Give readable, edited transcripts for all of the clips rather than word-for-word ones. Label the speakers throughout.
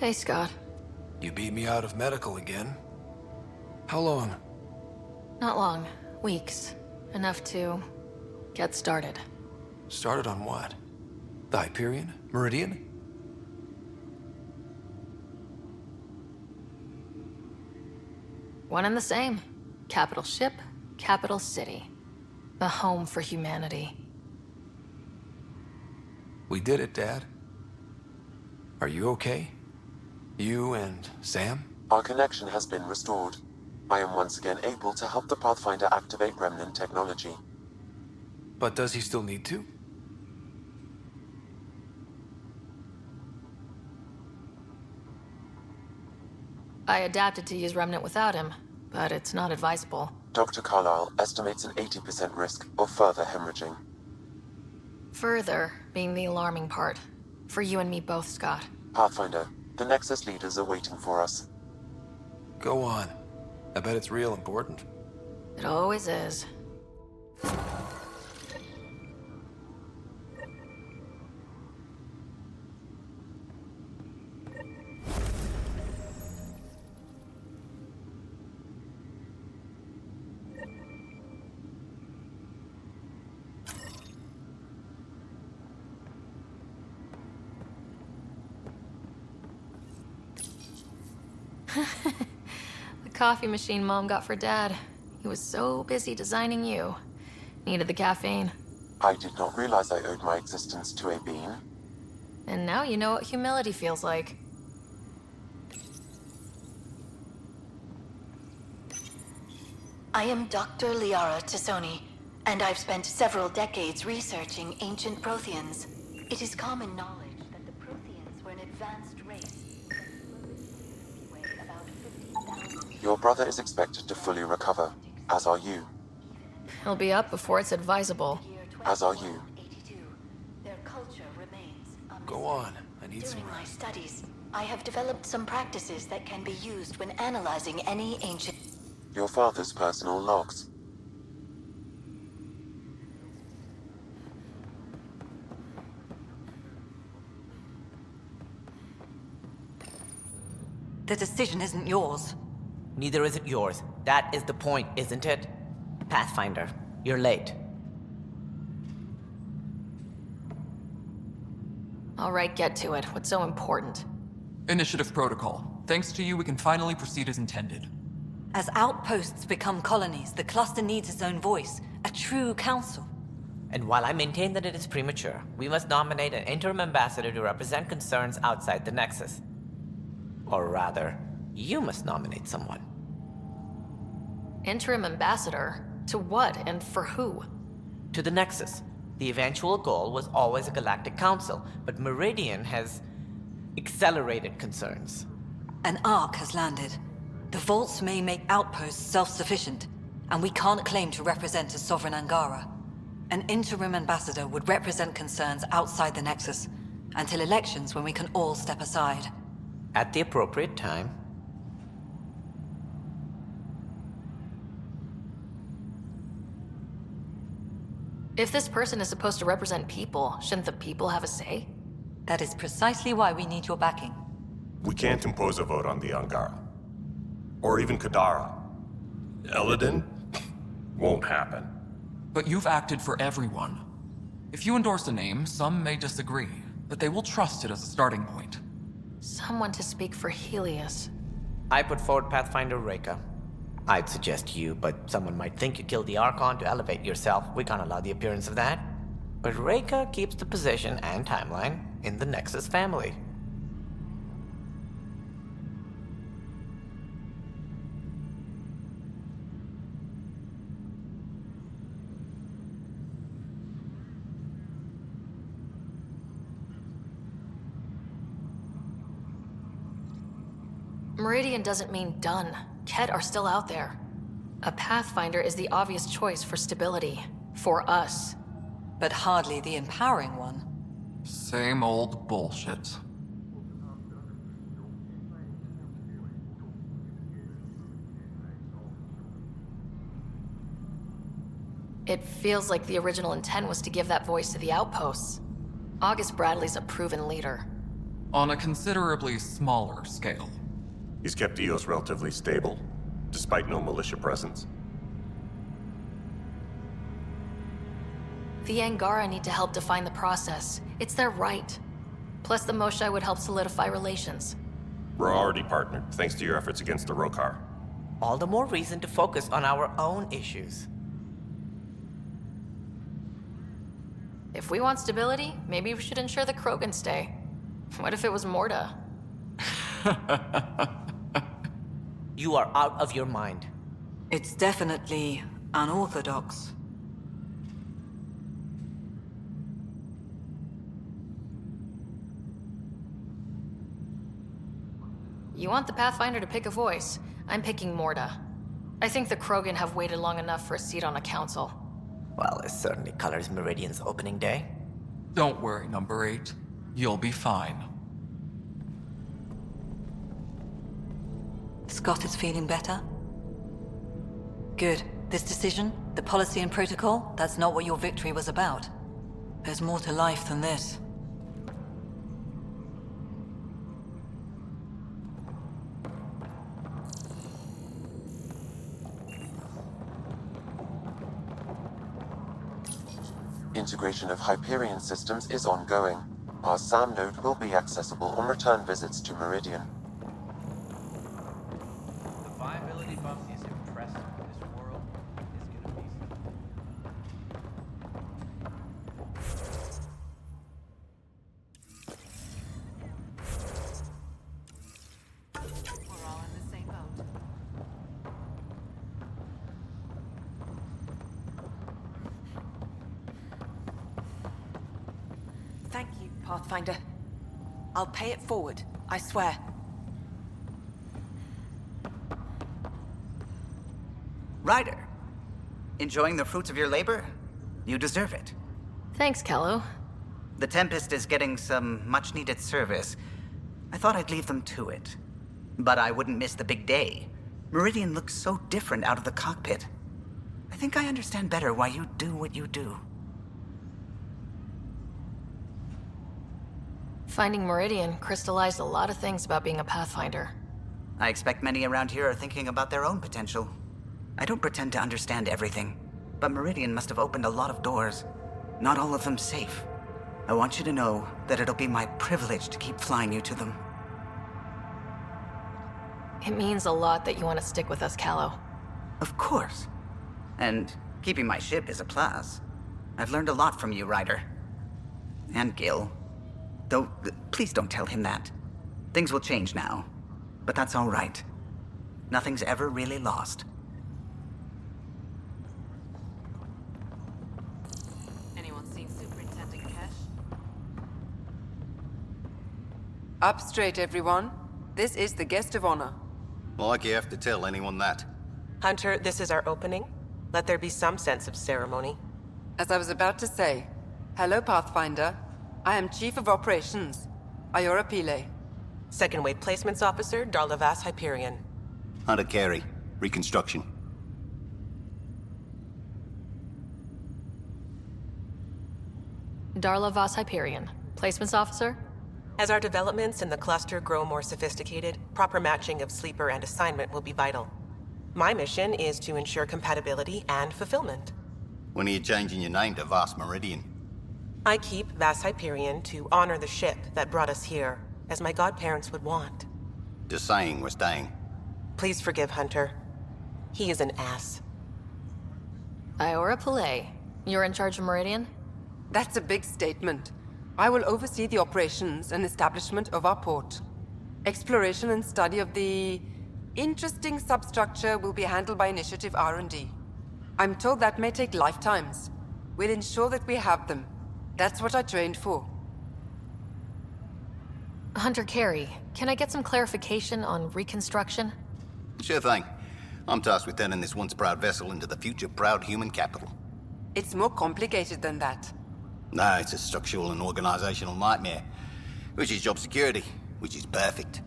Speaker 1: Hey, Scott.
Speaker 2: You beat me out of medical again. How long?
Speaker 1: Not long. Weeks. Enough to get started.
Speaker 2: Started on what? The Hyperion? Meridian?
Speaker 1: One and the same. Capital ship, capital city. The home for humanity.
Speaker 2: We did it, Dad. Are you okay? You and Sam?
Speaker 3: Our connection has been restored. I am once again able to help the Pathfinder activate remnant technology.
Speaker 2: But does he still need to?
Speaker 1: I adapted to use Remnant without him, but it's not advisable.
Speaker 3: Dr. Carlyle estimates an 80% risk of further hemorrhaging.
Speaker 1: Further being the alarming part. For you and me both, Scott.
Speaker 3: Pathfinder, the Nexus leaders are waiting for us.
Speaker 2: Go on. I bet it's real important.
Speaker 1: It always is. The coffee machine Mom got for Dad. He was so busy designing you. Needed the caffeine.
Speaker 3: I did not realize I owed my existence to a bean.
Speaker 1: And now you know what humility feels like.
Speaker 4: I am Dr. Liara Tassoni, and I've spent several decades researching ancient Protheans. It is common knowledge that the Protheans were an advanced race that slowly weighed about 50,000.
Speaker 3: Your brother is expected to fully recover, as are you.
Speaker 1: He'll be up before it's advisable.
Speaker 3: As are you.
Speaker 4: Their culture remains a
Speaker 2: Go on. I need some
Speaker 4: During my
Speaker 2: rest.
Speaker 4: studies, I have developed some practices that can be used when analyzing any ancient...
Speaker 3: Your father's personal logs.
Speaker 5: The decision isn't yours.
Speaker 6: Neither is it yours. That is the point, isn't it? Pathfinder, you're late.
Speaker 1: All right, get to it. What's so important?
Speaker 7: Initiative protocol. Thanks to you, we can finally proceed as intended.
Speaker 5: As outposts become colonies, the cluster needs its own voice, a true council.
Speaker 6: And while I maintain that it is premature, we must nominate an interim ambassador to represent concerns outside the Nexus. Or rather, you must nominate someone.
Speaker 1: Interim ambassador? To what and for who?
Speaker 6: To the Nexus. The eventual goal was always a galactic council, but Meridian has accelerated concerns.
Speaker 5: An ark has landed. The vaults may make outposts self-sufficient, and we can't claim to represent a sovereign Angara. An interim ambassador would represent concerns outside the Nexus, until elections when we can all step aside.
Speaker 6: At the appropriate time.
Speaker 1: If this person is supposed to represent people, shouldn't the people have a say?
Speaker 5: That is precisely why we need your backing.
Speaker 8: We can't impose a vote on the Angara. Or even Kadara. Eladin? Won't happen.
Speaker 7: But you've acted for everyone. If you endorse a name, some may disagree, but they will trust it as a starting point.
Speaker 1: Someone to speak for Helios.
Speaker 6: I put forward Pathfinder Reka. I'd suggest you, but someone might think you killed the Archon to elevate yourself. We can't allow the appearance of that. But Reka keeps the position and timeline in the Nexus family.
Speaker 1: Meridian doesn't mean done. Ket are still out there. A Pathfinder is the obvious choice for stability. For us.
Speaker 5: But hardly the empowering one.
Speaker 7: Same old bullshit.
Speaker 1: It feels like the original intent was to give that voice to the outposts. August Bradley's a proven leader.
Speaker 7: On a considerably smaller scale.
Speaker 8: He's kept EOS relatively stable, despite no militia presence.
Speaker 1: The Angara need to help define the process. It's their right. Plus, the Moshae would help solidify relations.
Speaker 8: We're already partnered, thanks to your efforts against the Rokar.
Speaker 6: All the more reason to focus on our own issues.
Speaker 1: If we want stability, maybe we should ensure the Krogan stay. What if it was Morta?
Speaker 6: You are out of your mind.
Speaker 5: It's definitely unorthodox.
Speaker 1: You want the Pathfinder to pick a voice. I'm picking Morta. I think the Krogan have waited long enough for a seat on a council.
Speaker 6: Well, it certainly colors Meridian's opening day.
Speaker 7: Don't worry, number 8. You'll be fine.
Speaker 5: Scott is feeling better? Good. This decision, the policy and protocol, that's not what your victory was about. There's more to life than this.
Speaker 3: Integration of Hyperion systems is ongoing. Our SAM node will be accessible on return visits to Meridian.
Speaker 6: The viability bump is impressive. This world is gonna be...
Speaker 5: We're all in the same boat.
Speaker 9: Thank you, Pathfinder. I'll pay it forward, I swear.
Speaker 10: Ryder, enjoying the fruits of your labor? You deserve it.
Speaker 1: Thanks, Kello.
Speaker 10: The Tempest is getting some much-needed service. I thought I'd leave them to it. But I wouldn't miss the big day. Meridian looks so different out of the cockpit. I think I understand better why you do what you do.
Speaker 1: Finding Meridian crystallized a lot of things about being a Pathfinder.
Speaker 10: I expect many around here are thinking about their own potential. I don't pretend to understand everything, but Meridian must have opened a lot of doors. Not all of them safe. I want you to know that it'll be my privilege to keep flying you to them.
Speaker 1: It means a lot that you want to stick with us, Callow.
Speaker 10: Of course. And keeping my ship is a plus. I've learned a lot from you, Ryder. And Gil. Though, please don't tell him that. Things will change now. But that's all right. Nothing's ever really lost.
Speaker 9: Anyone seen Superintendent Kesh? Up straight, everyone. This is the guest of honor.
Speaker 11: Like you have to tell anyone that.
Speaker 12: Hunter, this is our opening. Let there be some sense of ceremony.
Speaker 9: As I was about to say, hello, Pathfinder. I am Chief of Operations, Ayora Pile.
Speaker 12: Second Wave Placements Officer, Darla Vas Hyperion.
Speaker 11: Hunter Carey, Reconstruction.
Speaker 1: Darla Voss Hyperion, Placements Officer?
Speaker 12: As our developments in the cluster grow more sophisticated, proper matching of sleeper and assignment will be vital. My mission is to ensure compatibility and fulfillment.
Speaker 11: When are you changing your name to Vast Meridian?
Speaker 12: I keep Vas Hyperion to honor the ship that brought us here, as my godparents would want.
Speaker 11: Just saying we're staying.
Speaker 12: Please forgive Hunter. He is an ass.
Speaker 1: Iora Pillay, you're in charge of Meridian?
Speaker 9: That's a big statement. I will oversee the operations and establishment of our port. Exploration and study of the interesting substructure will be handled by Initiative R&D. I'm told that may take lifetimes. We'll ensure that we have them. That's what I trained for.
Speaker 1: Hunter Carey, can I get some clarification on reconstruction?
Speaker 11: Sure thing. I'm tasked with turning this once proud vessel into the future proud human capital.
Speaker 9: It's more complicated than that.
Speaker 11: No, it's a structural and organizational nightmare. Which is job security, which is perfect.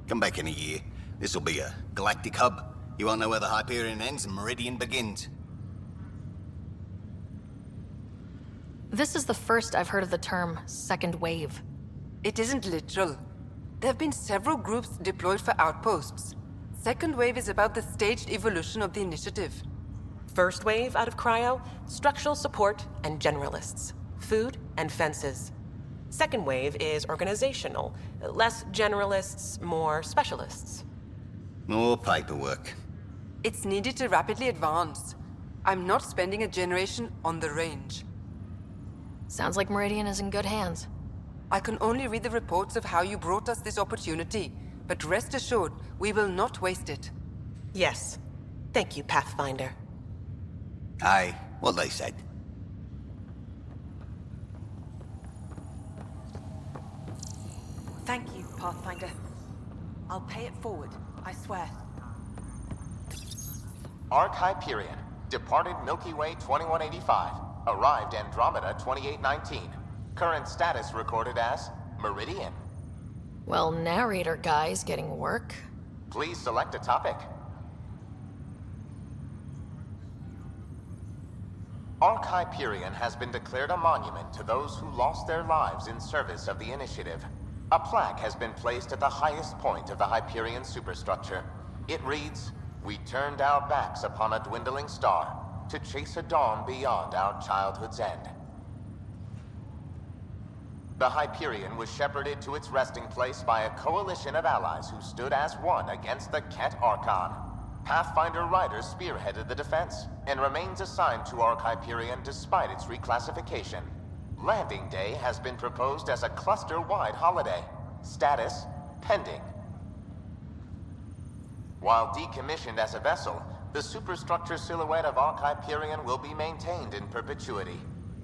Speaker 11: Come back in a year. This'll be a galactic hub. You won't know where the Hyperion ends and Meridian begins.
Speaker 1: This is the first I've heard of the term second wave.
Speaker 9: It isn't literal. There have been several groups deployed for outposts. Second wave is about the staged evolution of the initiative.
Speaker 12: First wave out of cryo, structural support and generalists. Food and fences. Second wave is organizational. Less generalists, more specialists.
Speaker 11: More paperwork.
Speaker 9: It's needed to rapidly advance. I'm not spending a generation on the range.
Speaker 1: Sounds like Meridian is in good hands.
Speaker 9: I can only read the reports of how you brought us this opportunity, but rest assured, we will not waste it.
Speaker 12: Yes. Thank you, Pathfinder.
Speaker 11: Aye, what they said.
Speaker 5: Thank you, Pathfinder. I'll pay it forward, I swear.
Speaker 13: Arc Hyperion, departed Milky Way 2185, arrived Andromeda 2819. Current status recorded as Meridian.
Speaker 1: Well, narrator guy's getting work.
Speaker 13: Please select a topic. Arc Hyperion has been declared a monument to those who lost their lives in service of the Initiative. A plaque has been placed at the highest point of the Hyperion superstructure. It reads, "We turned our backs upon a dwindling star to chase a dawn beyond our childhood's end." The Hyperion was shepherded to its resting place by a coalition of allies who stood as one against the Ket Archon. Pathfinder Riders spearheaded the defense, and remains assigned to Arc Hyperion despite its reclassification. Landing Day has been proposed as a cluster-wide holiday. Status, pending. While decommissioned as a vessel, the superstructure silhouette of Arc Hyperion will be maintained in perpetuity.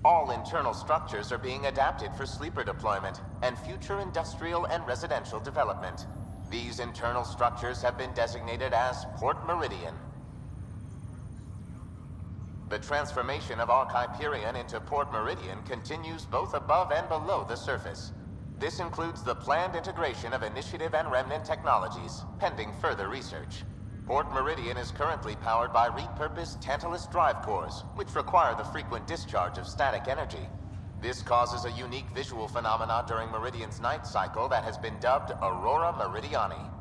Speaker 13: All internal structures are being adapted for sleeper deployment and future industrial and residential development. These internal structures have been designated as Port Meridian. The transformation of Arc Hyperion into Port Meridian continues both above and below the surface. This includes the planned integration of Initiative and Remnant technologies, pending further research. Port Meridian is currently powered by repurposed Tantalus drive cores, which require the frequent discharge of static energy. This causes a unique visual phenomena during Meridian's night cycle that has been dubbed Aurora Meridiani.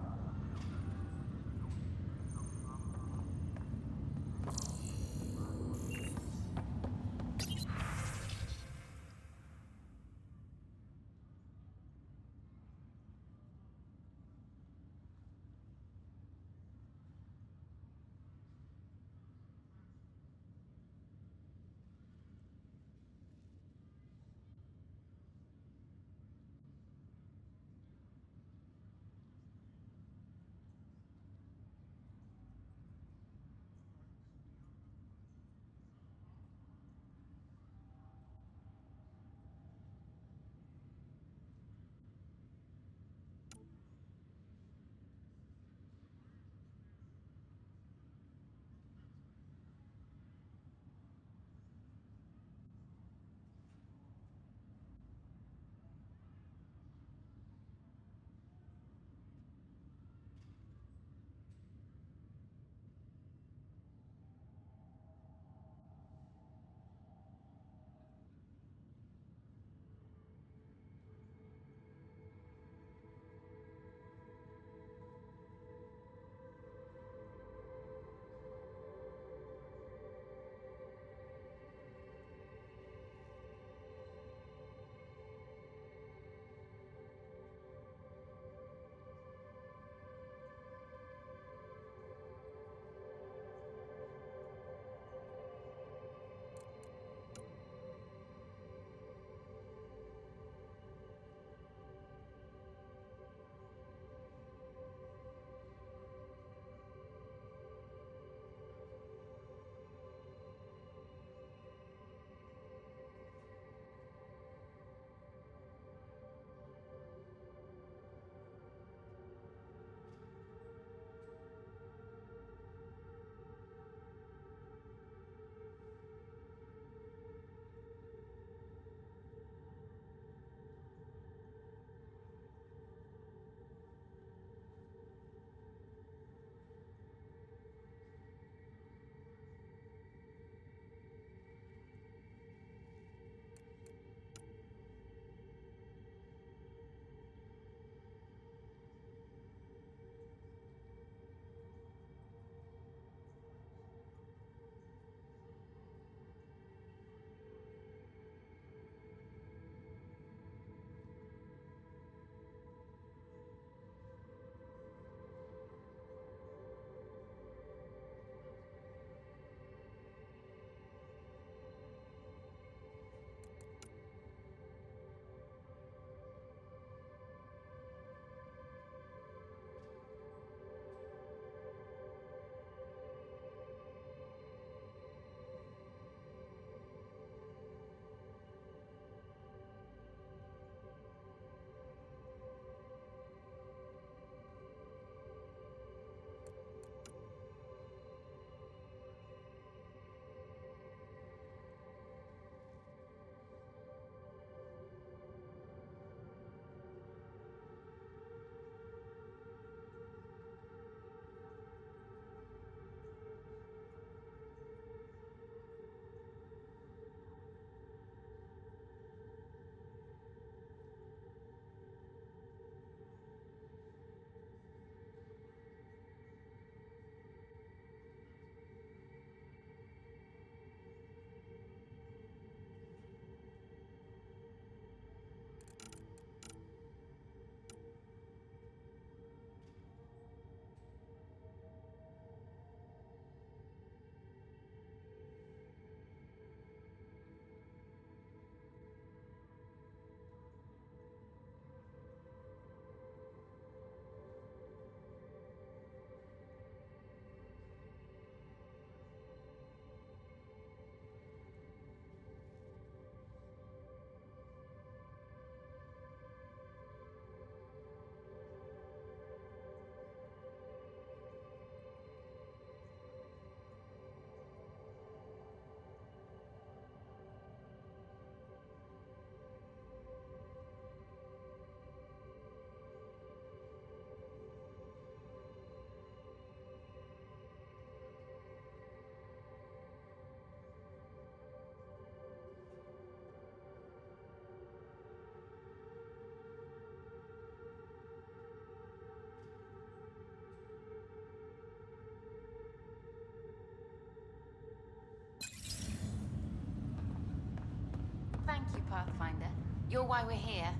Speaker 14: You're why we're here.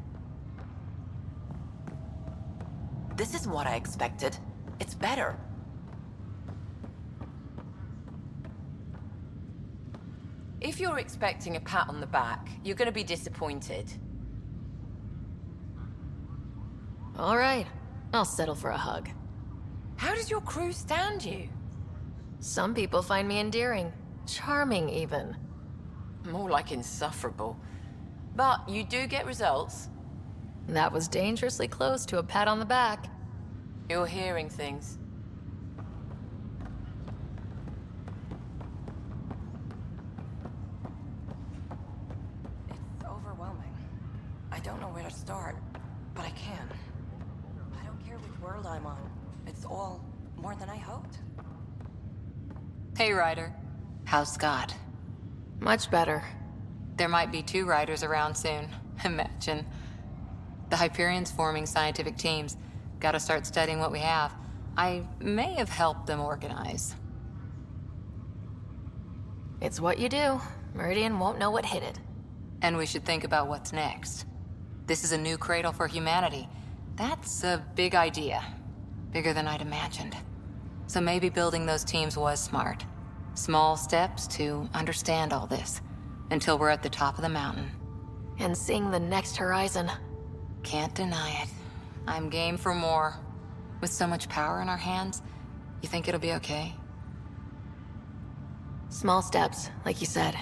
Speaker 12: This is what I expected. It's better.
Speaker 14: If you're expecting a pat on the back, you're gonna be disappointed.
Speaker 1: All right, I'll settle for a hug.
Speaker 14: How does your crew stand you?
Speaker 1: Some people find me endearing. Charming, even.
Speaker 14: More like insufferable. But you do get results.
Speaker 1: That was dangerously close to a pat on the back.
Speaker 14: You're hearing things.
Speaker 5: It's overwhelming. I don't know where to start, but I can. I don't care which world I'm on. It's all more than I hoped.
Speaker 15: Hey, Ryder. How's Scott?
Speaker 1: Much better.
Speaker 15: There might be 2 Ryders around soon. Imagine. The Hyperion's forming scientific teams. Gotta start studying what we have. I may have helped them organize.
Speaker 1: It's what you do. Meridian won't know what hit it.
Speaker 15: And we should think about what's next. This is a new cradle for humanity. That's a big idea. Bigger than I'd imagined. So maybe building those teams was smart. Small steps to understand all this, until we're at the top of the mountain.
Speaker 1: And seeing the next horizon.
Speaker 15: Can't deny it. I'm game for more. With so much power in our hands, you think it'll be okay?
Speaker 1: Small steps, like you said.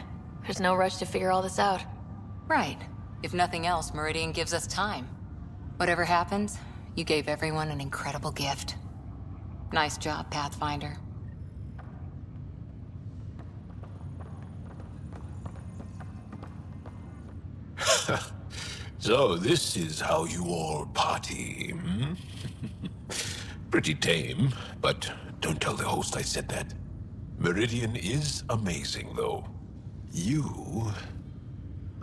Speaker 1: There's no rush to figure all this out.
Speaker 15: Right. If nothing else, Meridian gives us time. Whatever happens, you gave everyone an incredible gift. Nice job, Pathfinder.
Speaker 16: So this is how you all party, hmm? Pretty tame, but don't tell the host I said that. Meridian is amazing, though. You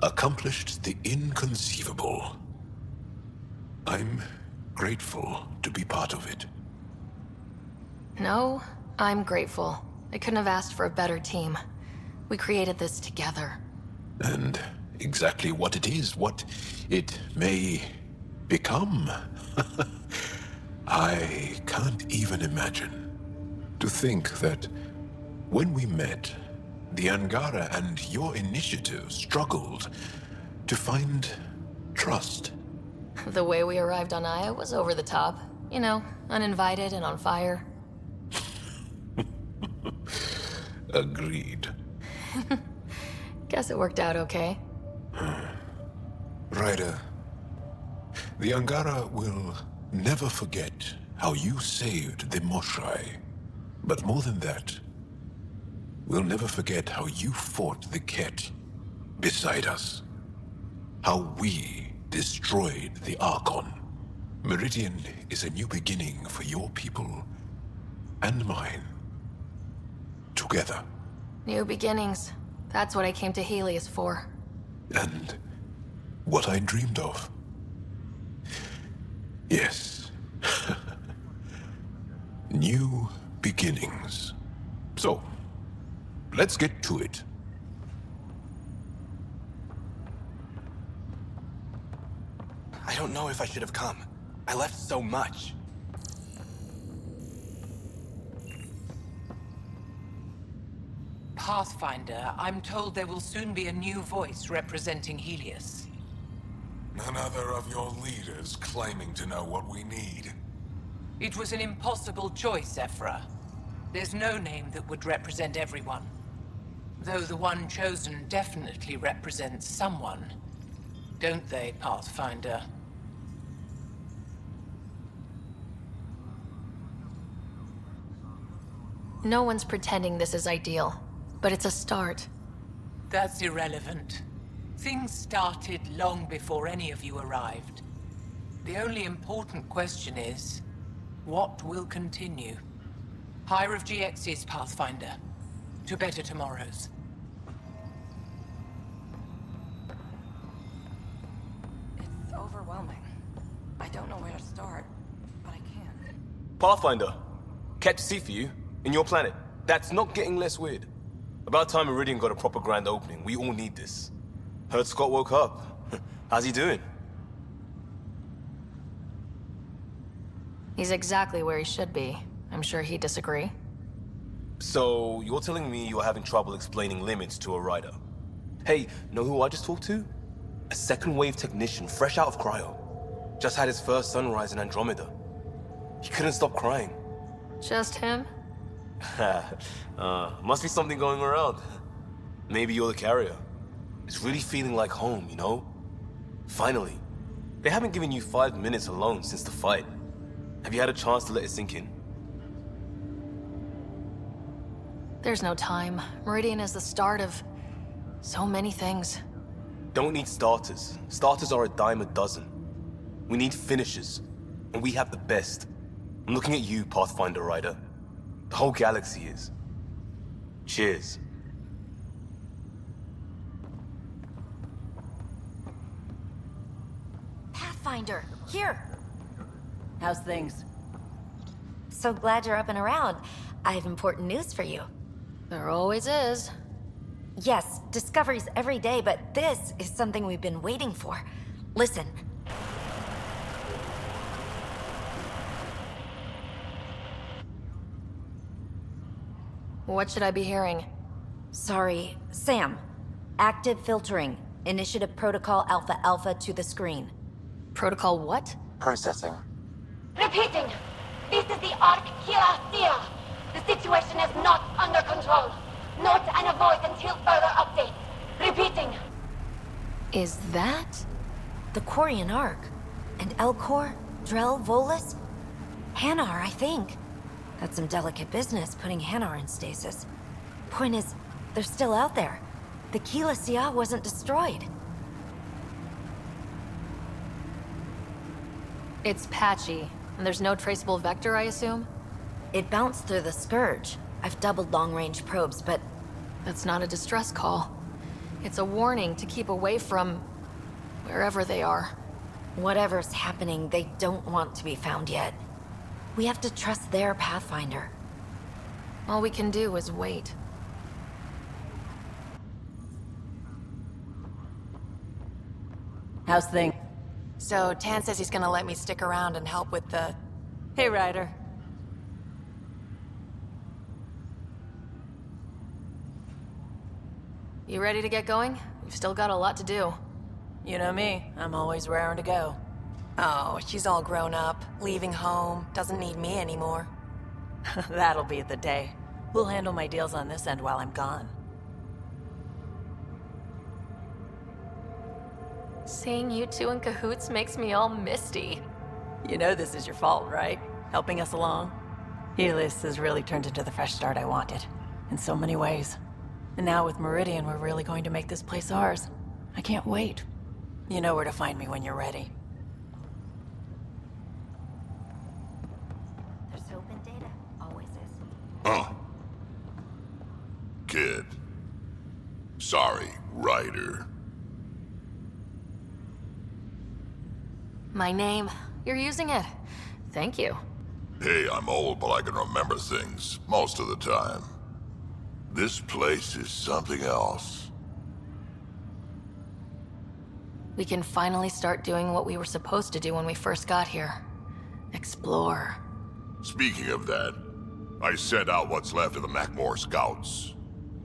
Speaker 16: accomplished the inconceivable. I'm grateful to be part of it.
Speaker 1: No, I'm grateful. I couldn't have asked for a better team. We created this together.
Speaker 16: And exactly what it is, what it may become. I can't even imagine. To think that when we met, the Angara and your initiative struggled to find trust.
Speaker 1: The way we arrived on Aya was over the top. You know, uninvited and on fire.
Speaker 16: Agreed.
Speaker 1: Guess it worked out okay.
Speaker 16: Ryder, the Angara will never forget how you saved the Moshai. But more than that, we'll never forget how you fought the Ket beside us. How we destroyed the Archon. Meridian is a new beginning for your people and mine. Together.
Speaker 1: New beginnings. That's what I came to Helios for.
Speaker 16: And what I dreamed of. Yes. New beginnings. So, let's get to it.
Speaker 17: I don't know if I should have come. I left so much.
Speaker 18: Pathfinder, I'm told there will soon be a new voice representing Helios.
Speaker 19: None other of your leaders claiming to know what we need.
Speaker 18: It was an impossible choice, Ephra. There's no name that would represent everyone. Though the one chosen definitely represents someone. Don't they, Pathfinder?
Speaker 1: No one's pretending this is ideal, but it's a start.
Speaker 18: That's irrelevant. Things started long before any of you arrived. The only important question is, what will continue? Higher of GX's, Pathfinder. To better tomorrows.
Speaker 5: It's overwhelming. I don't know where to start, but I can.
Speaker 17: Pathfinder, catch C for you, in your planet. That's not getting less weird. About time Meridian got a proper grand opening. We all need this. Heard Scott woke up. How's he doing?
Speaker 1: He's exactly where he should be. I'm sure he'd disagree.
Speaker 17: So, you're telling me you're having trouble explaining limits to a rider? Hey, know who I just talked to? A second-wave technician, fresh out of cryo. Just had his first sunrise in Andromeda. He couldn't stop crying.
Speaker 1: Just him?
Speaker 17: Must be something going around. Maybe you're the carrier. It's really feeling like home, you know? Finally. They haven't given you 5 minutes alone since the fight. Have you had a chance to let it sink in?
Speaker 1: There's no time. Meridian is the start of so many things.
Speaker 17: Don't need starters. Starters are a dime a dozen. We need finishers. And we have the best. I'm looking at you, Pathfinder Rider. The whole galaxy is. Cheers.
Speaker 20: Pathfinder, here!
Speaker 21: How's things?
Speaker 20: So glad you're up and around. I have important news for you.
Speaker 1: There always is.
Speaker 20: Yes, discoveries every day, but this is something we've been waiting for. Listen.
Speaker 1: What should I be hearing?
Speaker 20: Sorry, Sam. Active filtering. Initiative Protocol Alpha Alpha to the screen.
Speaker 1: Protocol what?
Speaker 3: Processing.
Speaker 4: Repeating. This is the Arc Kira Sia. The situation is not under control. Note and avoid until further update. Repeating.
Speaker 1: Is that?
Speaker 20: The Quarian Arc. And Elcor, Drell, Volus? Hanar, I think. That's some delicate business, putting Hanar in stasis. Point is, they're still out there. The Keela Sia wasn't destroyed.
Speaker 1: It's patchy, and there's no traceable vector, I assume?
Speaker 20: It bounced through the Scourge. I've doubled long-range probes, but...
Speaker 1: That's not a distress call. It's a warning to keep away from... wherever they are.
Speaker 20: Whatever's happening, they don't want to be found yet. We have to trust their Pathfinder.
Speaker 1: All we can do is wait.
Speaker 21: How's things?
Speaker 15: So, Tan says he's gonna let me stick around and help with the...
Speaker 21: Hey, Ryder.
Speaker 1: You ready to get going? We've still got a lot to do.
Speaker 21: You know me. I'm always raring to go.
Speaker 15: Oh, she's all grown up, leaving home, doesn't need me anymore.
Speaker 21: That'll be the day. We'll handle my deals on this end while I'm gone.
Speaker 1: Seeing you two in cahoots makes me all misty.
Speaker 21: You know this is your fault, right? Helping us along? Helios has really turned into the fresh start I wanted. In so many ways. And now with Meridian, we're really going to make this place ours. I can't wait. You know where to find me when you're ready.
Speaker 20: There's hope in data. Always is.
Speaker 19: Huh. Kid. Sorry, Ryder.
Speaker 1: My name. You're using it. Thank you.
Speaker 19: Hey, I'm old, but I can remember things most of the time. This place is something else.
Speaker 1: We can finally start doing what we were supposed to do when we first got here. Explore.
Speaker 19: Speaking of that, I sent out what's left of the Macmore scouts.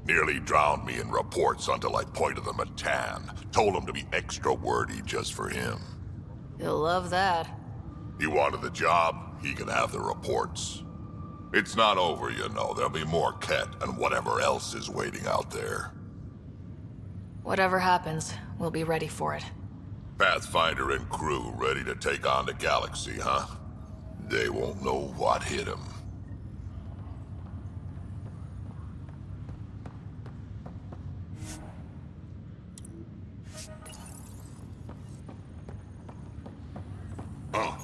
Speaker 19: Nearly drowned me in reports until I pointed them at Tan. Told him to be extra wordy just for him.
Speaker 1: You'll love that.
Speaker 19: He wanted the job, he can have the reports. It's not over, you know. There'll be more Ket and whatever else is waiting out there.
Speaker 1: Whatever happens, we'll be ready for it.
Speaker 19: Pathfinder and crew ready to take on the galaxy, huh? They won't know what hit them. Huh.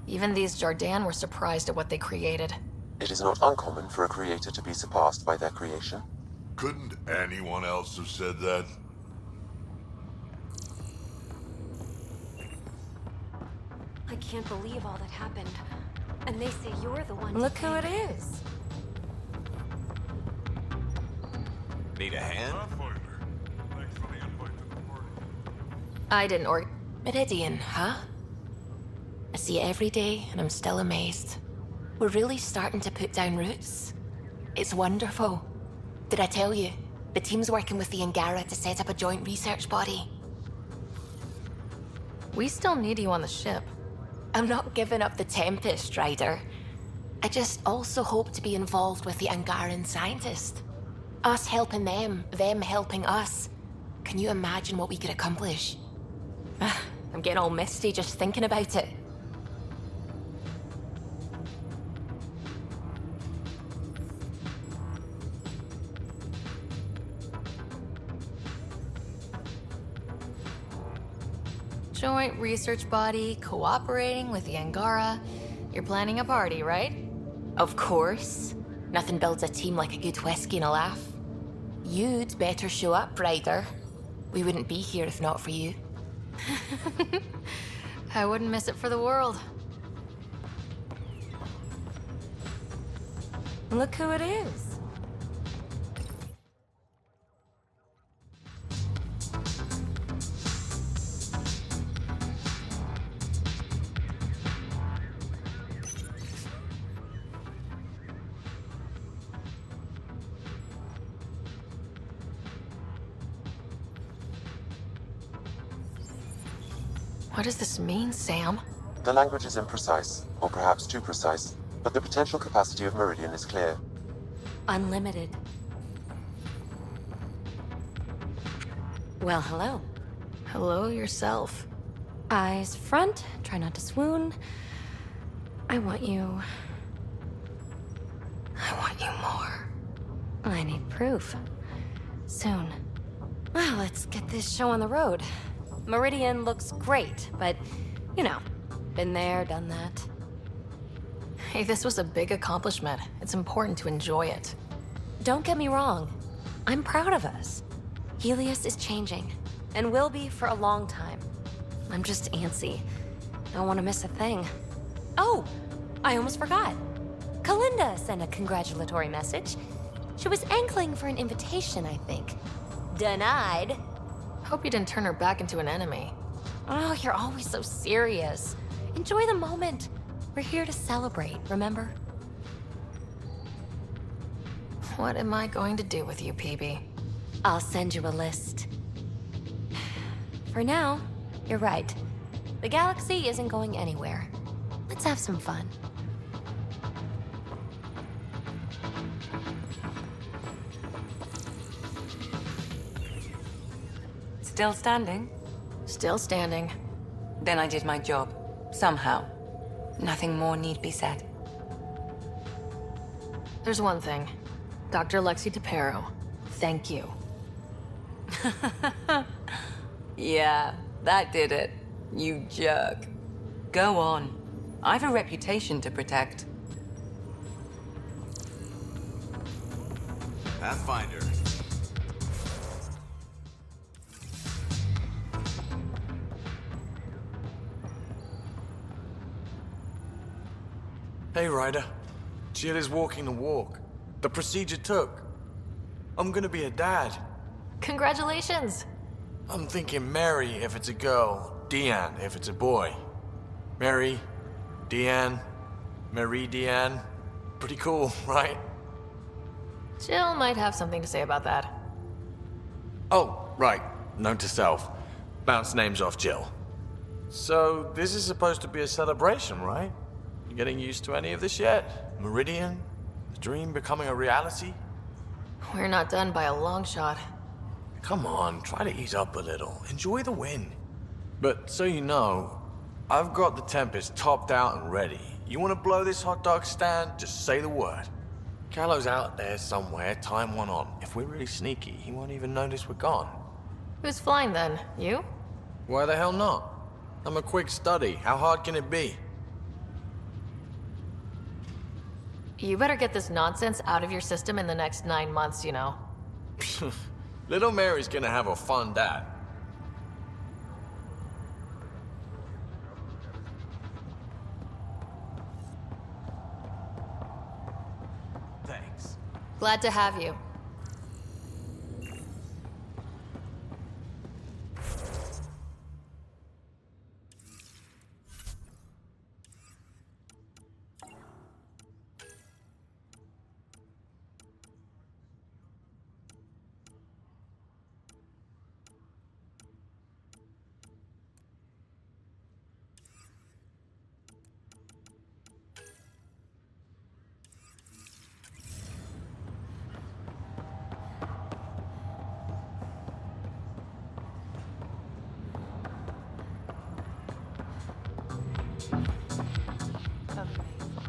Speaker 1: Even these Jardan were surprised at what they created.
Speaker 3: It is not uncommon for a creator to be surpassed by their creation.
Speaker 19: Couldn't anyone else have said that?
Speaker 20: I can't believe all that happened. And they say you're the one.
Speaker 21: Look who it is.
Speaker 2: Need a hand?
Speaker 1: I didn't
Speaker 22: Meridian, huh? I see it every day, and I'm still amazed. We're really starting to put down roots. It's wonderful. Did I tell you? The team's working with the Angara to set up a joint research body.
Speaker 1: We still need you on the ship.
Speaker 22: I'm not giving up the Tempest, Ryder. I just also hope to be involved with the Angaran scientists. Us helping them helping us. Can you imagine what we could accomplish? I'm getting all misty just thinking about it.
Speaker 1: Joint research body, cooperating with the Angara. You're planning a party, right?
Speaker 22: Of course. Nothing builds a team like a good whiskey and a laugh. You'd better show up, Ryder. We wouldn't be here if not for you.
Speaker 1: I wouldn't miss it for the world.
Speaker 21: Look who it is.
Speaker 1: What does this mean, Sam?
Speaker 3: The language is imprecise, or perhaps too precise, but the potential capacity of Meridian is clear.
Speaker 20: Unlimited. Well, hello.
Speaker 1: Hello yourself.
Speaker 20: Eyes front, try not to swoon. I want you.
Speaker 1: I want you more.
Speaker 20: I need proof. Soon. Well, let's get this show on the road. Meridian looks great, but, you know, been there, done that.
Speaker 1: Hey, this was a big accomplishment. It's important to enjoy it.
Speaker 20: Don't get me wrong. I'm proud of us. Helios is changing, and will be for a long time. I'm just antsy. Don't want to miss a thing. Oh, I almost forgot. Kalinda sent a congratulatory message. She was angling for an invitation, I think. Denied.
Speaker 1: Hope you didn't turn her back into an enemy.
Speaker 20: Oh, you're always so serious. Enjoy the moment. We're here to celebrate, remember?
Speaker 1: What am I going to do with you, PB?
Speaker 20: I'll send you a list. For now, you're right. The galaxy isn't going anywhere. Let's have some fun.
Speaker 5: Still standing?
Speaker 1: Still standing.
Speaker 5: Then I did my job. Somehow. Nothing more need be said.
Speaker 1: There's one thing. Dr. Lexi DePero, thank you.
Speaker 5: Yeah, that did it. You jerk. Go on. I've a reputation to protect.
Speaker 2: Pathfinder.
Speaker 23: Hey, Ryder. Jill is walking the walk. The procedure took. I'm gonna be a dad.
Speaker 1: Congratulations!
Speaker 23: I'm thinking Mary if it's a girl, Deanne if it's a boy. Mary, Deanne, Marie Deanne. Pretty cool, right?
Speaker 1: Jill might have something to say about that.
Speaker 23: Oh, right. Note to self. Bounce names off Jill. So, this is supposed to be a celebration, right? You getting used to any of this yet? Meridian? The dream becoming a reality?
Speaker 1: We're not done by a long shot.
Speaker 23: Come on, try to ease up a little. Enjoy the win. But so you know, I've got the Tempest topped out and ready. You want to blow this hot dog stand? Just say the word. Callow's out there somewhere, time one on. If we're really sneaky, he won't even notice we're gone.
Speaker 1: Who's flying then? You?
Speaker 23: Why the hell not? I'm a quick study. How hard can it be?
Speaker 1: You better get this nonsense out of your system in the next 9 months, you know.
Speaker 23: Little Mary's gonna have a fun dad.
Speaker 1: Glad to have you.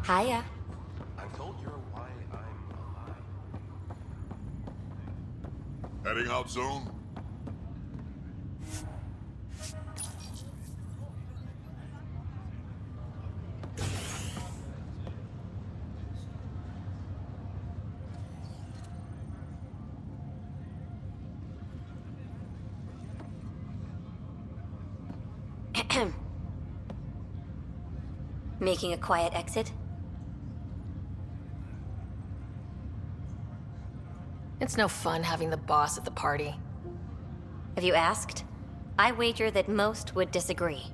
Speaker 20: Hiya.
Speaker 19: I told you why I'm alive. Heading out soon?
Speaker 20: Making a quiet exit?
Speaker 1: It's no fun having the boss at the party.
Speaker 20: Have you asked? I wager that most would disagree.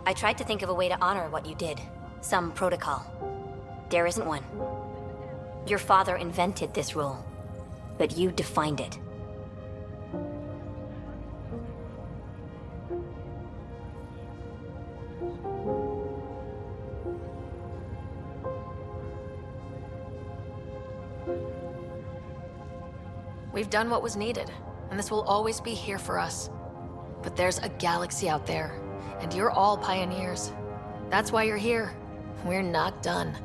Speaker 20: I tried to think of a way to honor what you did. Some protocol. There isn't one. Your father invented this rule, but you defined it.
Speaker 1: We've done what was needed, and this will always be here for us. But there's a galaxy out there, and you're all pioneers. That's why you're here. We're not done.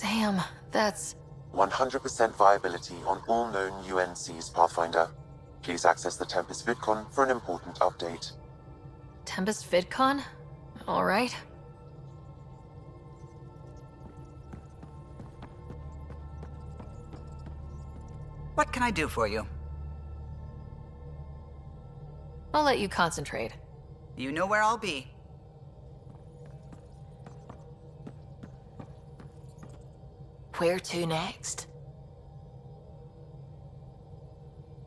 Speaker 1: Sam, that's...
Speaker 3: 100% viability on all known UNCs, Pathfinder. Please access the Tempest VidCon for an important update.
Speaker 1: Tempest VidCon? All right.
Speaker 10: What can I do for you?
Speaker 1: I'll let you concentrate.
Speaker 10: You know where I'll be.
Speaker 22: Where to next?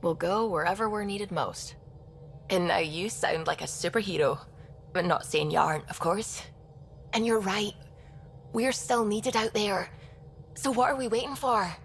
Speaker 1: We'll go wherever we're needed most.
Speaker 22: And now you sound like a superhero. But not saying you aren't, of course. And you're right. We're still needed out there. So what are we waiting for?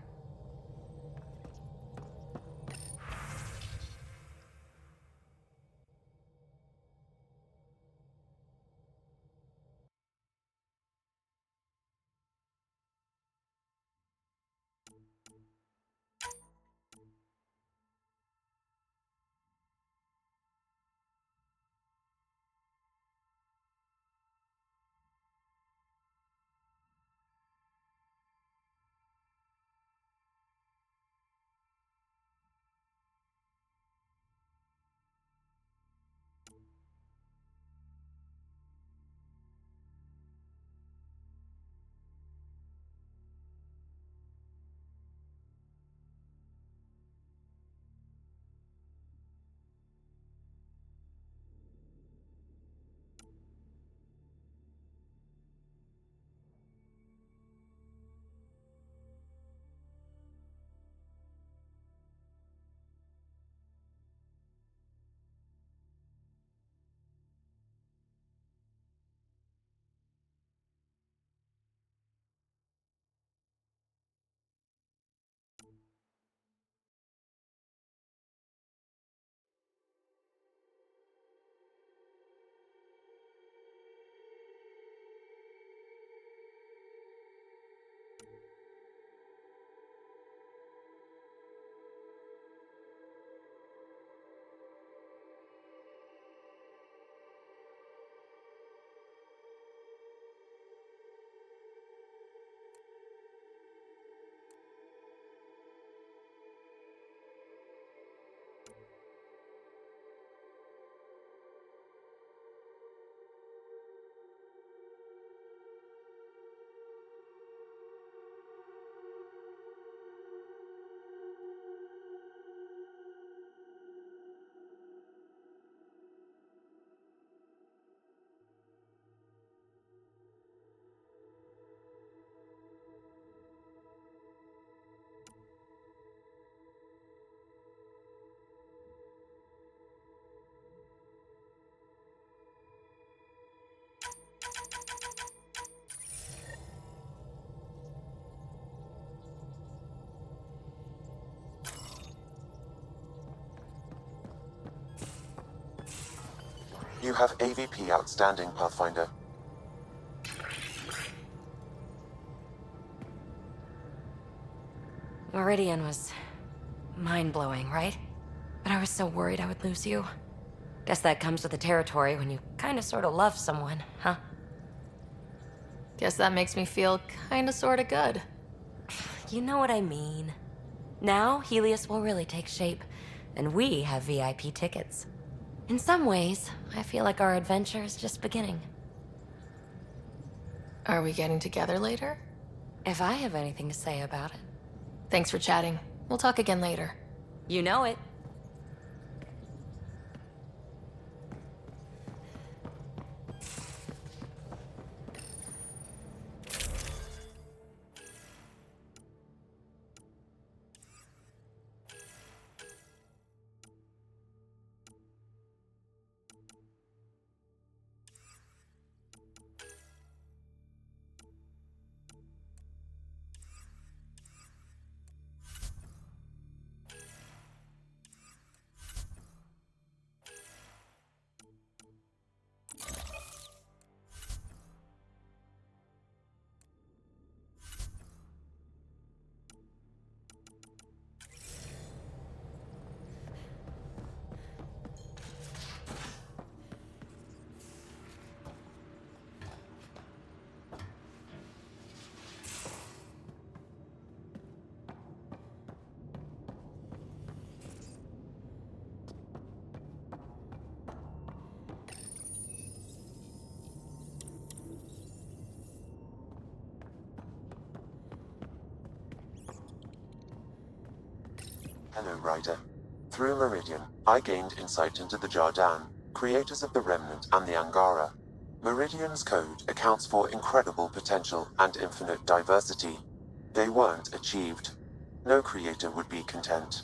Speaker 3: You have AVP outstanding, Pathfinder.
Speaker 20: Meridian was mind-blowing, right? But I was so worried I would lose you. Guess that comes with the territory when you kinda sorta love someone, huh?
Speaker 1: Guess that makes me feel kinda sorta good.
Speaker 20: You know what I mean. Now, Helios will really take shape, and we have VIP tickets. In some ways, I feel like our adventure is just beginning.
Speaker 1: Are we getting together later?
Speaker 20: If I have anything to say about it.
Speaker 1: Thanks for chatting. We'll talk again later.
Speaker 20: You know it.
Speaker 3: Hello, Ryder. Through Meridian, I gained insight into the Jardan, creators of the Remnant and the Angara. Meridian's code accounts for incredible potential and infinite diversity. They weren't achieved. No creator would be content.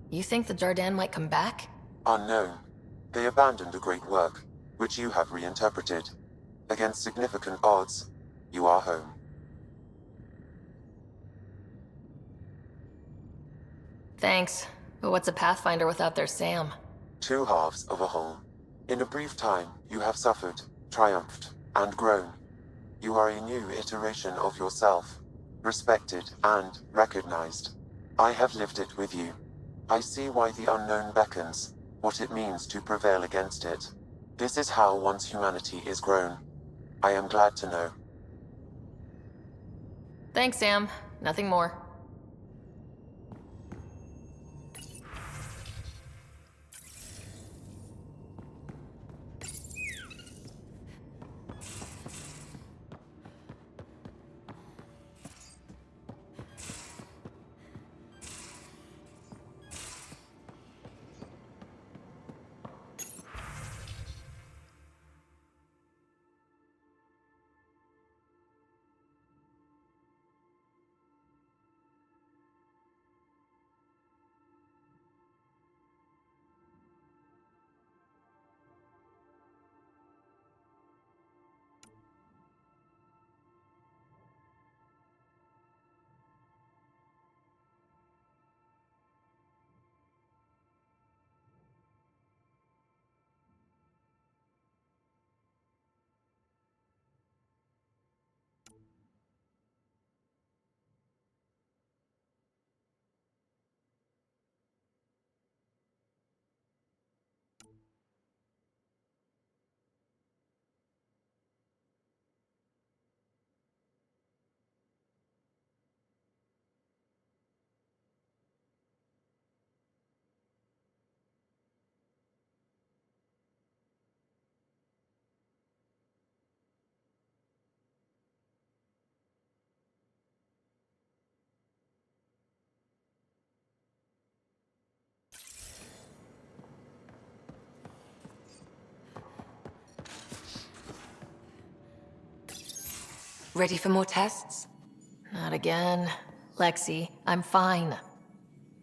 Speaker 1: You think the Jardan might come back?
Speaker 3: Unknown. They abandoned a great work, which you have reinterpreted. Against significant odds, you are home.
Speaker 1: Thanks. But what's a Pathfinder without their Sam?
Speaker 3: Two halves of a whole. In a brief time, you have suffered, triumphed, and grown. You are a new iteration of yourself, respected and recognized. I have lived it with you. I see why the unknown beckons, what it means to prevail against it. This is how one's humanity is grown. I am glad to know.
Speaker 1: Thanks, Sam. Nothing more.
Speaker 5: Ready for more tests?
Speaker 1: Not again. Lexi, I'm fine.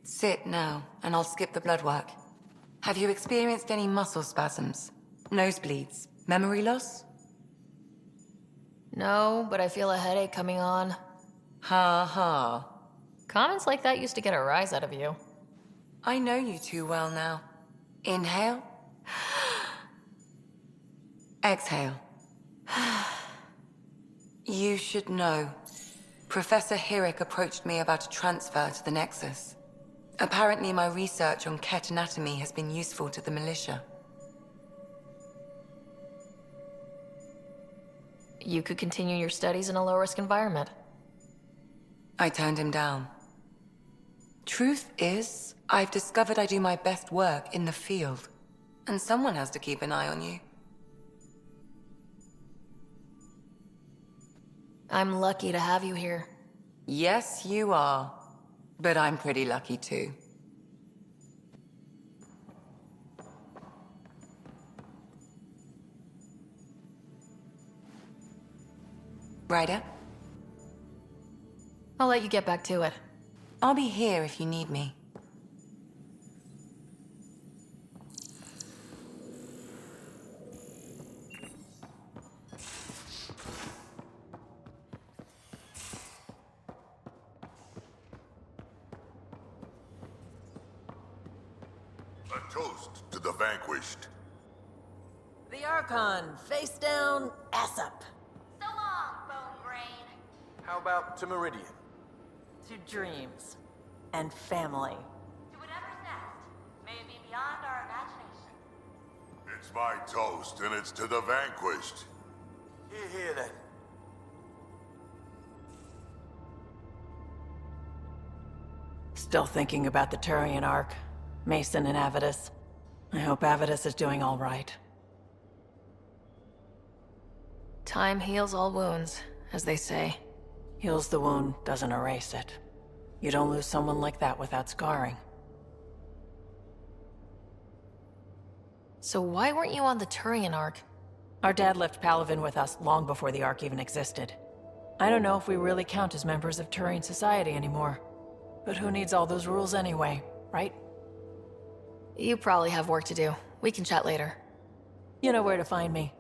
Speaker 5: Sit now, and I'll skip the blood work. Have you experienced any muscle spasms? Nosebleeds? Memory loss?
Speaker 1: No, but I feel a headache coming on.
Speaker 5: Ha ha.
Speaker 1: Comments like that used to get a rise out of you.
Speaker 5: I know you too well now. Inhale. Exhale. You should know. Professor Hirik approached me about a transfer to the Nexus. Apparently my research on Ket anatomy has been useful to the militia.
Speaker 1: You could continue your studies in a low-risk environment.
Speaker 5: I turned him down. Truth is, I've discovered I do my best work in the field. And someone has to keep an eye on you.
Speaker 1: I'm lucky to have you here.
Speaker 5: Yes, you are. But I'm pretty lucky too. Ryder?
Speaker 1: I'll let you get back to it.
Speaker 5: I'll be here if you need me.
Speaker 19: A toast to the vanquished.
Speaker 21: The Archon, face down, ass up.
Speaker 4: So long, bone brain.
Speaker 23: How about to Meridian?
Speaker 21: To dreams. And family.
Speaker 4: To whatever's next. May it be beyond our imagination.
Speaker 19: It's my toast, and it's to the vanquished.
Speaker 23: Here then.
Speaker 21: Still thinking about the Turian Ark. Mason and Avidus. I hope Avidus is doing all right.
Speaker 1: Time heals all wounds, as they say.
Speaker 21: Heals the wound, doesn't erase it. You don't lose someone like that without scarring.
Speaker 1: So why weren't you on the Turian Ark?
Speaker 21: Our dad left Palavin with us long before the Ark even existed. I don't know if we really count as members of Turian society anymore. But who needs all those rules anyway, right?
Speaker 1: You probably have work to do. We can chat later.
Speaker 21: You know where to find me.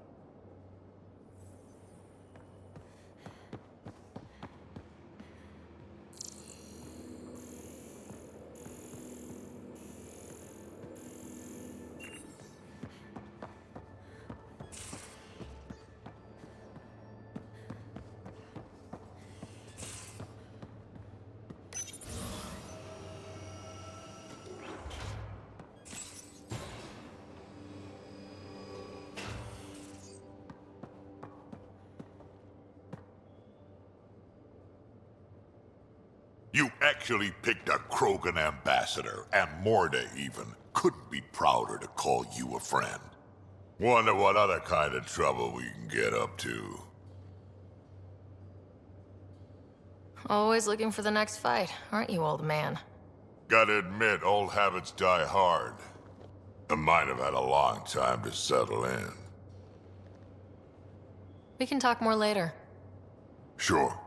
Speaker 19: You actually picked a Krogan ambassador, and Morda even couldn't be prouder to call you a friend. Wonder what other kind of trouble we can get up to.
Speaker 1: Always looking for the next fight, aren't you, old man?
Speaker 19: Gotta admit, old habits die hard. I might have had a long time to settle in.
Speaker 1: We can talk more later.
Speaker 19: Sure.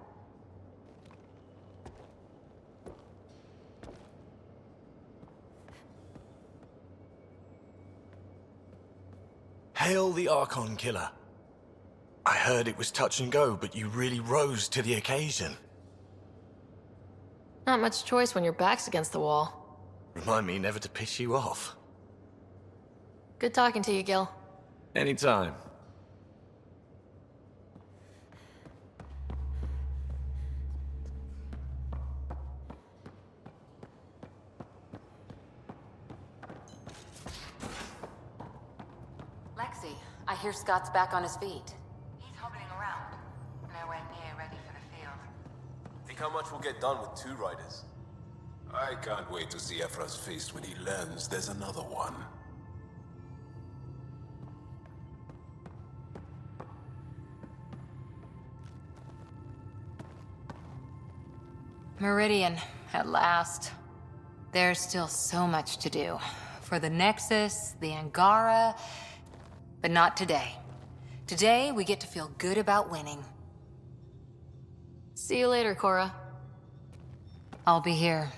Speaker 23: Hail the Archon Killer. I heard it was touch and go, but you really rose to the occasion.
Speaker 1: Not much choice when your back's against the wall.
Speaker 23: Remind me never to piss you off.
Speaker 1: Good talking to you, Gil.
Speaker 23: Anytime.
Speaker 15: Lexi, I hear Scott's back on his feet.
Speaker 4: He's hobbling around. Nowhere near ready for the field.
Speaker 17: Think how much we'll get done with 2 riders?
Speaker 2: I can't wait to see Ephra's face when he learns there's another one.
Speaker 15: Meridian, at last. There's still so much to do. For the Nexus, the Angara, but not today. Today, we get to feel good about winning.
Speaker 1: See you later, Cora.
Speaker 15: I'll be here.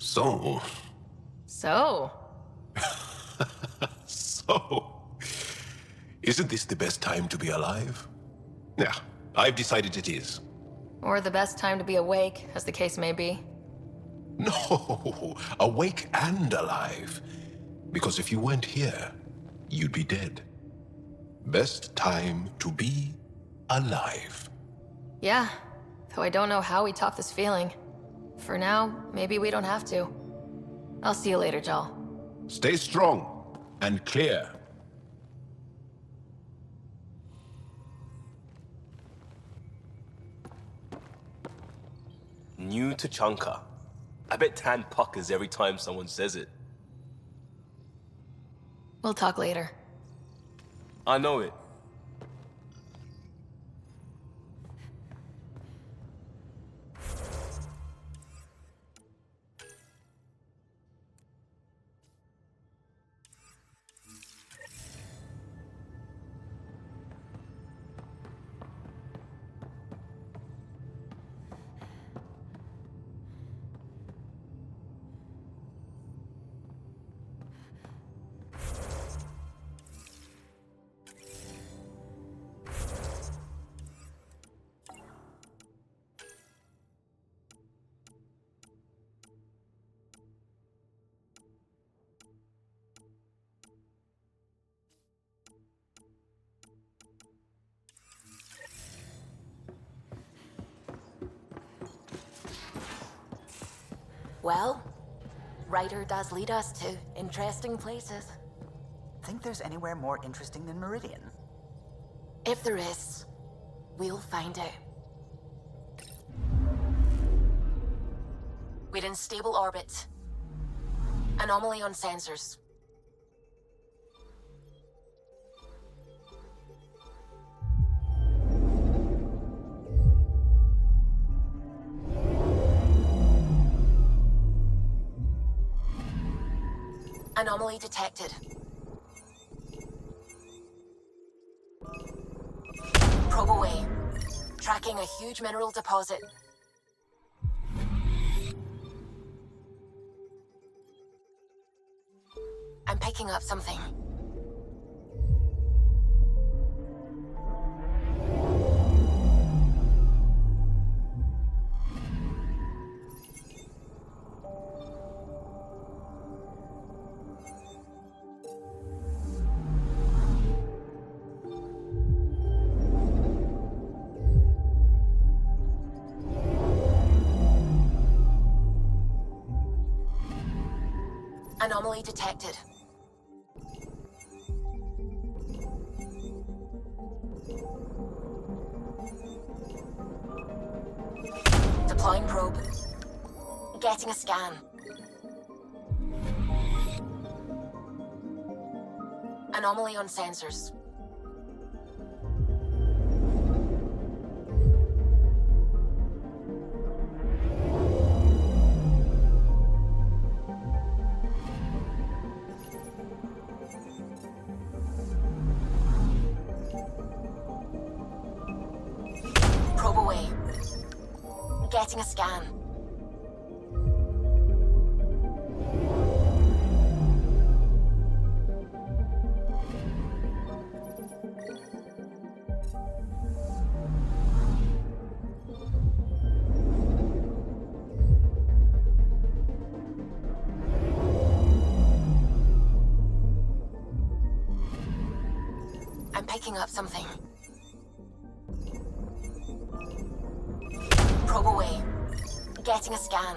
Speaker 16: So,
Speaker 1: So,
Speaker 16: isn't this the best time to be alive? Yeah, I've decided it is.
Speaker 1: or the best time to be awake, as the case may be.
Speaker 16: No, awake and alive. Because if you weren't here, you'd be dead. Best time to be alive.
Speaker 1: Yeah, though I don't know how we top this feeling. For now, maybe we don't have to. I'll see you later, Jal.
Speaker 16: Stay strong and clear.
Speaker 17: New to Chunka. I bet Tan puckers every time someone says it.
Speaker 1: We'll talk later.
Speaker 17: I know it.
Speaker 4: Well, Ryder does lead us to interesting places.
Speaker 10: Think there's anywhere more interesting than Meridian?
Speaker 4: If there is, we'll find out. We're in stable orbit. Anomaly on sensors. Anomaly detected. Probe away. Tracking a huge mineral deposit. I'm picking up something. Anomaly detected. Deploying probe. Getting a scan. Anomaly on sensors. Probe away. Getting a scan. I'm picking up something. Probe away. Getting a scan.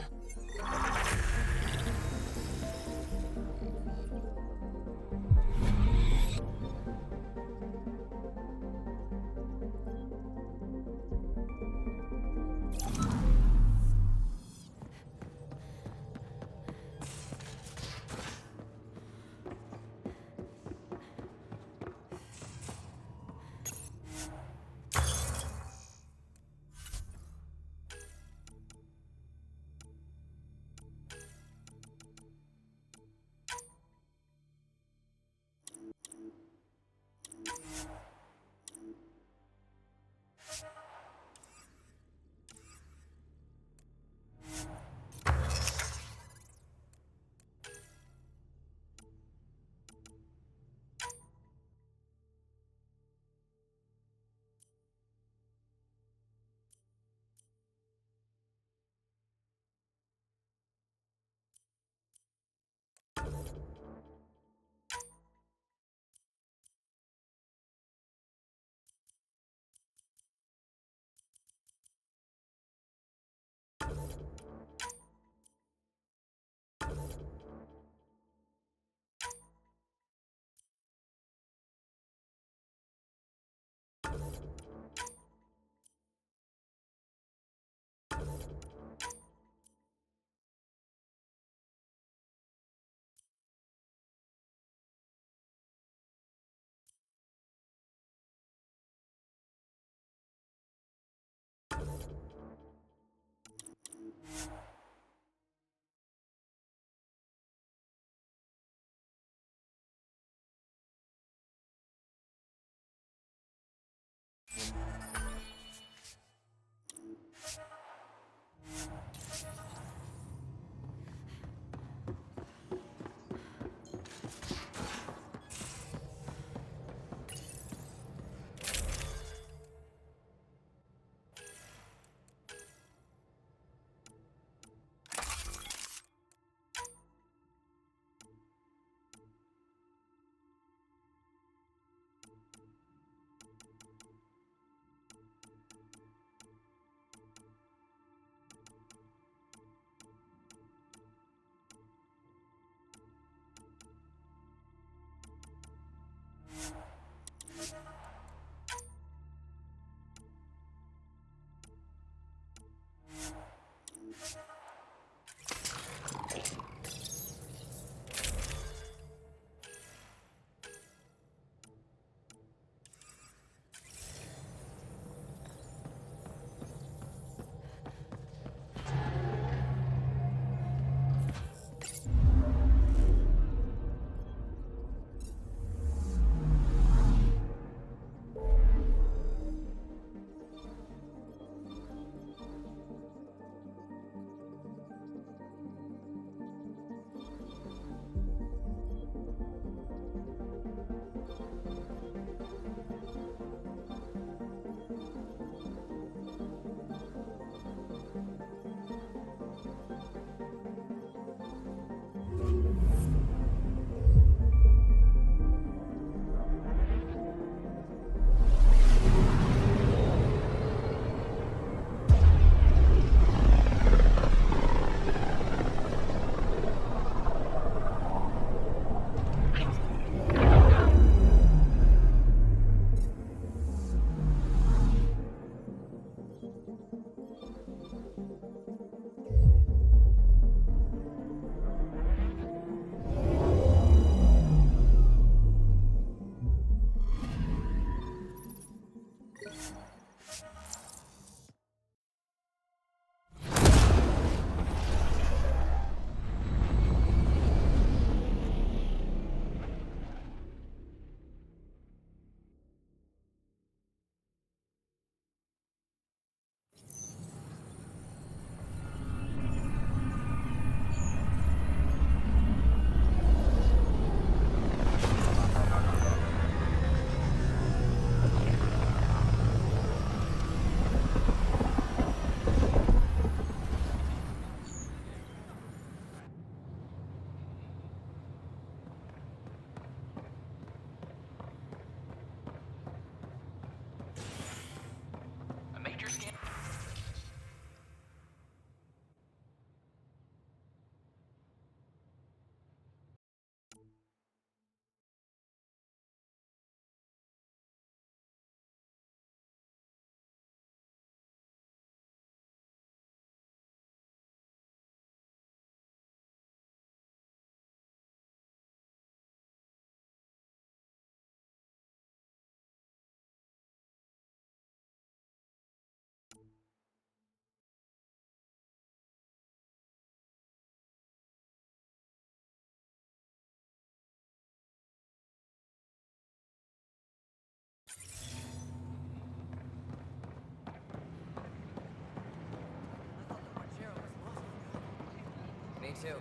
Speaker 6: too.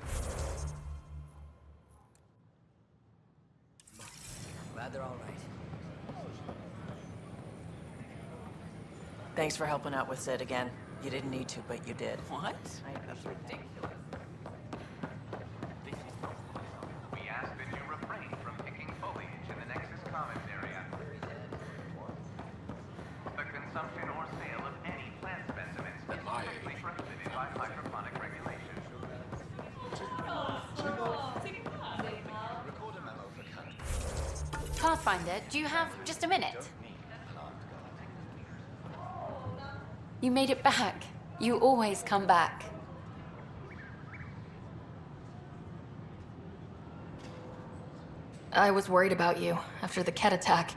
Speaker 6: Glad they're all right.
Speaker 21: Thanks for helping out with Sid again. You didn't need to, but you did.
Speaker 6: What? That's ridiculous.
Speaker 7: We ask that you refrain from picking foliage in the Nexus Commons area. The consumption or sale of any plant specimens is strictly prohibited by hydroponic regulations.
Speaker 4: Pathfinder, do you have just a minute? You made it back. You always come back.
Speaker 1: I was worried about you after the Ket attack.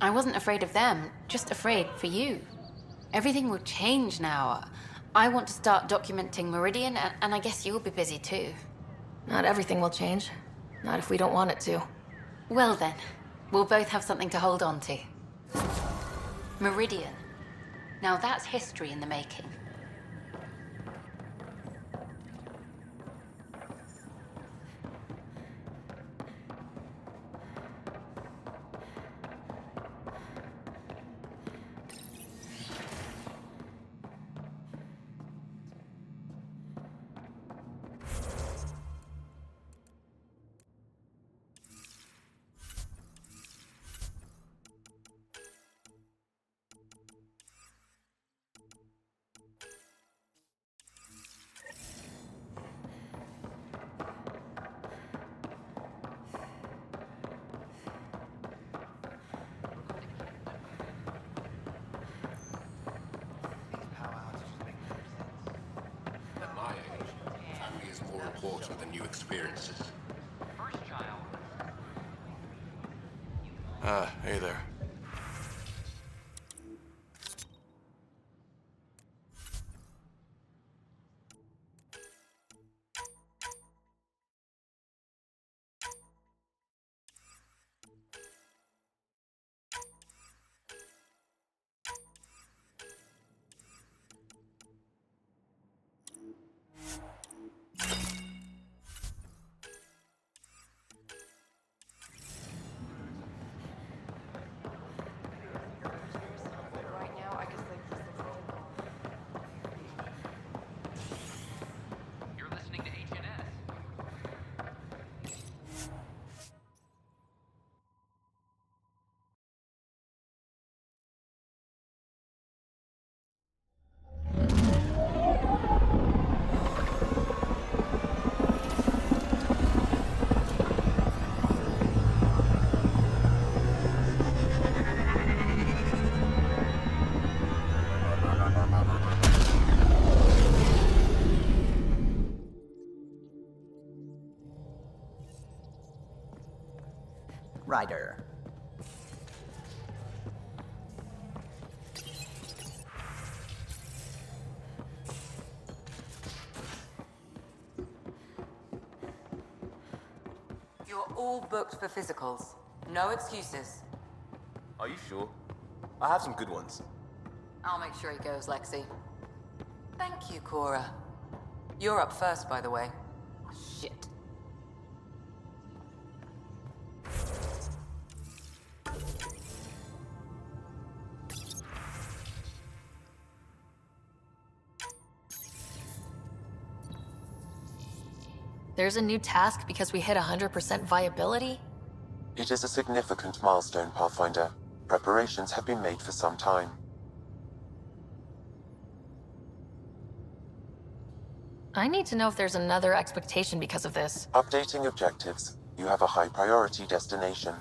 Speaker 4: I wasn't afraid of them, just afraid for you. Everything will change now. I want to start documenting Meridian, and I guess you'll be busy too.
Speaker 1: Not everything will change. Not if we don't want it to.
Speaker 4: Well then, we'll both have something to hold on to. Meridian. Now that's history in the making.
Speaker 2: At my age, family is more important than new experiences.
Speaker 23: Hey there.
Speaker 8: You're listening to HNS.
Speaker 10: Ryder.
Speaker 15: You're all booked for physicals. No excuses.
Speaker 17: Are you sure? I have some good ones.
Speaker 15: I'll make sure he goes, Lexi. Thank you, Cora. You're up first, by the way. Shit.
Speaker 1: There's a new task because we hit 100% viability?
Speaker 3: It is a significant milestone, Pathfinder. Preparations have been made for some time.
Speaker 1: I need to know if there's another expectation because of this.
Speaker 3: Updating objectives. You have a high priority destination.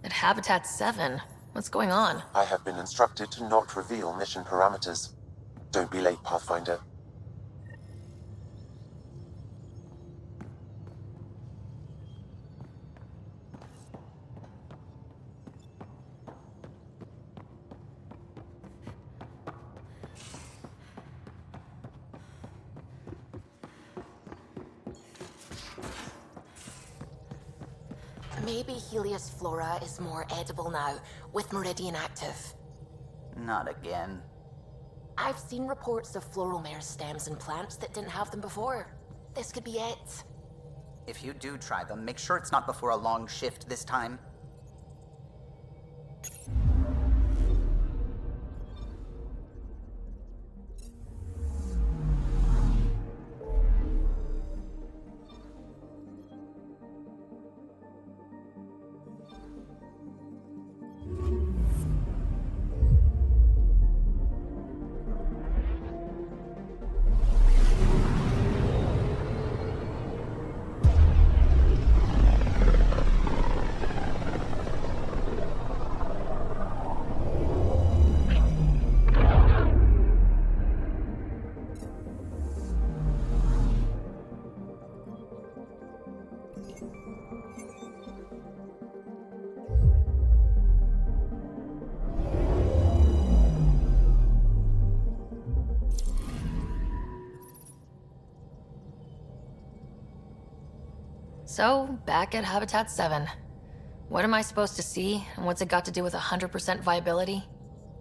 Speaker 1: At Habitat 7, what's going on?
Speaker 3: I have been instructed to not reveal mission parameters. Don't be late, Pathfinder.
Speaker 22: Maybe Helios flora is more edible now, with Meridian active.
Speaker 10: Not again.
Speaker 22: I've seen reports of floral mare stems in plants that didn't have them before. This could be it.
Speaker 10: If you do try them, make sure it's not before a long shift this time.
Speaker 1: So, back at Habitat 7. What am I supposed to see, and what's it got to do with 100% viability?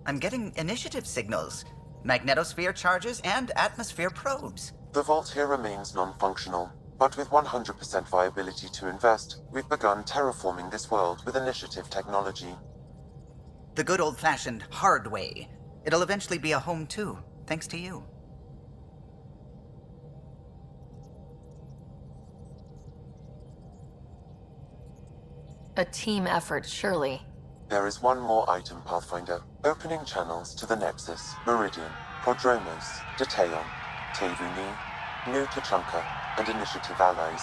Speaker 10: I'm getting initiative signals, magnetosphere charges, and atmosphere probes.
Speaker 3: The vault here remains non-functional, but with 100% viability to invest, we've begun terraforming this world with initiative technology.
Speaker 10: The good old-fashioned hard way. It'll eventually be a home too, thanks to you.
Speaker 1: A team effort, surely.
Speaker 3: There is one more item, Pathfinder. Opening channels to the Nexus, Meridian, Prodromos, Detaeon, Tevuni, New Tachanka, and Initiative allies.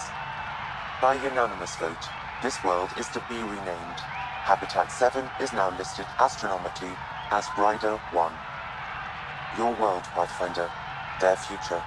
Speaker 3: By unanimous vote, this world is to be renamed. Habitat 7 is now listed astronomically as Rider 1. Your world, Pathfinder. Their future.